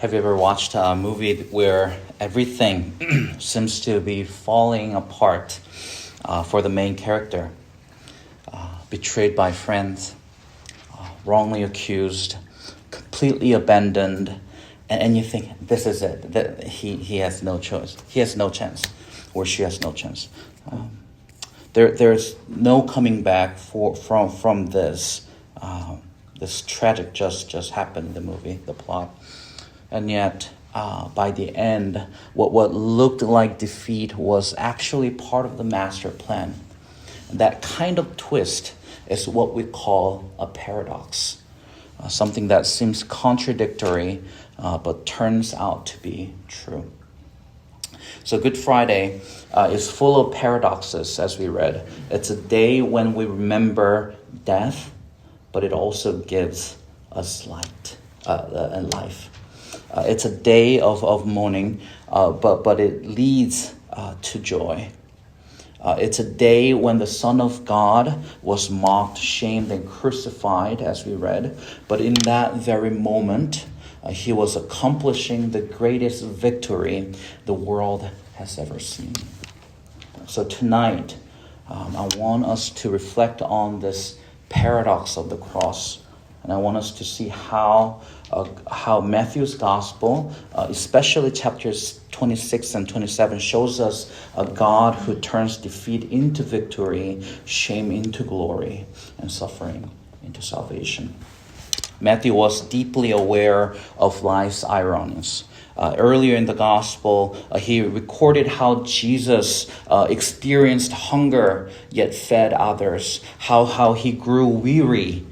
Have you ever watched a movie where everything seems to be falling apart for the main character? Betrayed by friends, wrongly accused, completely abandoned, and you think, this is it. That he has no choice. He has no chance, or she has no chance. There's no coming back from this. This tragic just happened in the movie, the plot. And yet, by the end, what looked like defeat was actually part of the master plan. And that kind of twist is what we call a paradox. Something that seems contradictory, but turns out to be true. So Good Friday is full of paradoxes, as we read. It's a day when we remember death, but it also gives us light and life. It's a day of mourning, but it leads to joy. It's a day when the Son of God was mocked, shamed, and crucified, as we read. But in that very moment, he was accomplishing the greatest victory the world has ever seen. So tonight, I want us to reflect on this paradox of the cross. And I want us to see how Matthew's gospel, especially chapters 26 and 27, shows us a God who turns defeat into victory, shame into glory, and suffering into salvation. Matthew was deeply aware of life's ironies. Earlier in the gospel, he recorded how Jesus experienced hunger, yet fed others, how he grew weary,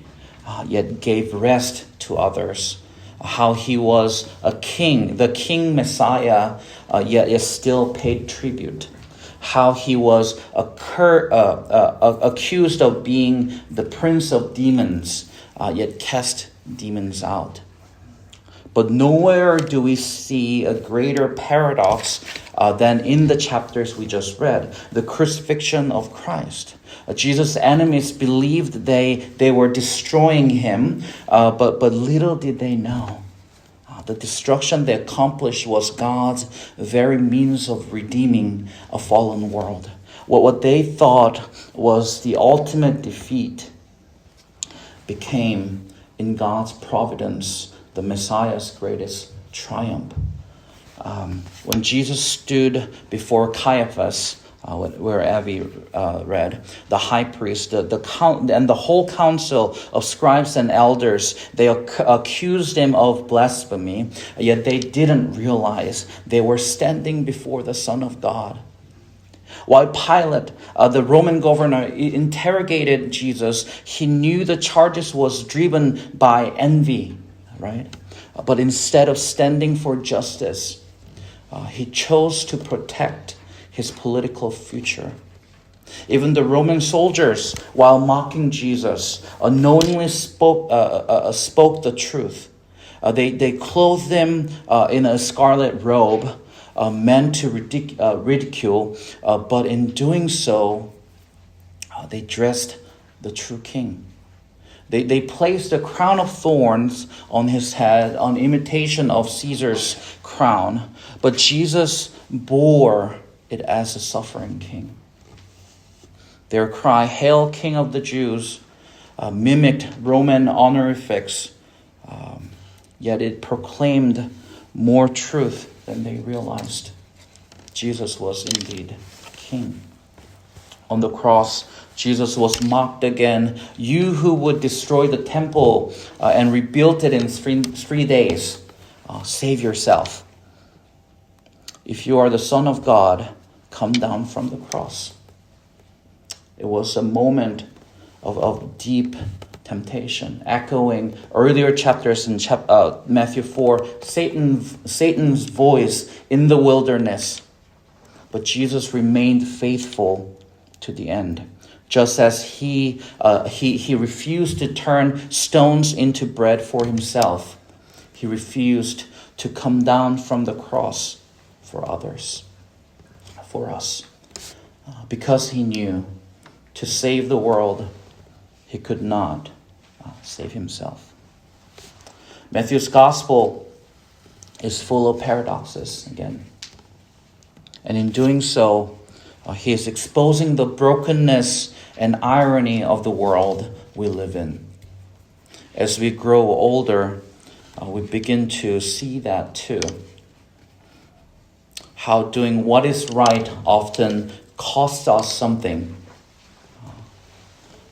yet gave rest to others, how he was a king, the king Messiah, yet is still paid tribute, how he was accused of being the prince of demons, yet cast demons out. But nowhere do we see a greater paradox than in the chapters we just read, the crucifixion of Christ. Jesus' enemies believed they were destroying him, but little did they know. The destruction they accomplished was God's very means of redeeming a fallen world. What they thought was the ultimate defeat became, in God's providence, the Messiah's greatest triumph. When Jesus stood before Caiaphas, where Abby read, the high priest, and the whole council of scribes and elders, they accused him of blasphemy, yet they didn't realize they were standing before the Son of God. While Pilate, the Roman governor, interrogated Jesus, he knew the charges was driven by envy, right? But instead of standing for justice, he chose to protect his political future. Even the Roman soldiers, while mocking Jesus, unknowingly spoke the truth. They clothed him in a scarlet robe, meant to ridicule, but in doing so, they dressed the true king. They placed a crown of thorns on his head, on imitation of Caesar's crown, but Jesus bore it as a suffering king. Their cry, "Hail, King of the Jews," mimicked Roman honorifics, yet it proclaimed more truth than they realized. Jesus was indeed king. On the cross, Jesus was mocked again. "You who would destroy the temple and rebuild it in three days, save yourself. If you are the Son of God, come down from the cross." It was a moment of deep temptation, echoing earlier chapters in Matthew 4, Satan's voice in the wilderness. But Jesus remained faithful to the end. Just as he refused to turn stones into bread for himself, he refused to come down from the cross for others, for us. Because he knew to save the world, he could not save himself. Matthew's gospel is full of paradoxes again. And in doing so, he is exposing the brokenness and irony of the world we live in. As we grow older, we begin to see that too. How doing what is right often costs us something.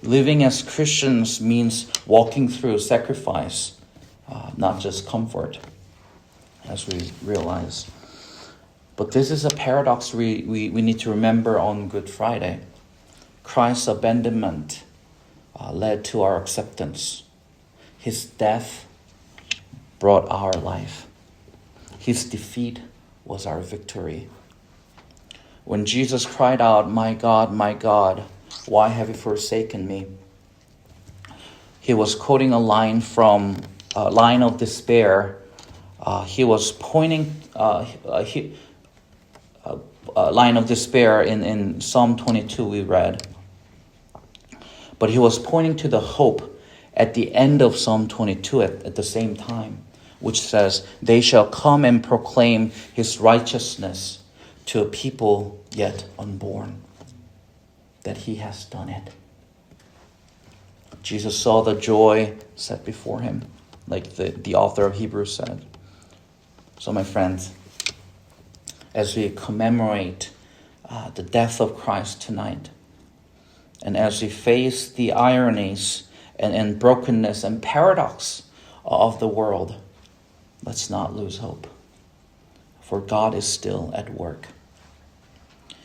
Living as Christians means walking through sacrifice, not just comfort, as we realize. But this is a paradox we need to remember on Good Friday. Christ's abandonment led to our acceptance. His death brought our life. His defeat was our victory. When Jesus cried out, my God, why have you forsaken me?" He was quoting a line from a line of despair. He was pointing a line of despair in Psalm 22 we read. But he was pointing to the hope at the end of Psalm 22 at the same time, which says, "They shall come and proclaim his righteousness to a people yet unborn," that he has done it. Jesus saw the joy set before him, like the author of Hebrews said. So my friends, as we commemorate the death of Christ tonight, and as we face the ironies and brokenness and paradox of the world, let's not lose hope. For God is still at work.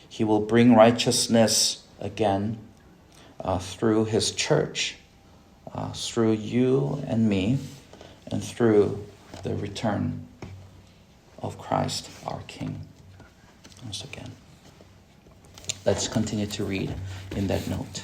He will bring righteousness again through his church, through you and me, and through the return of Christ our King. Once again, let's continue to read in that note.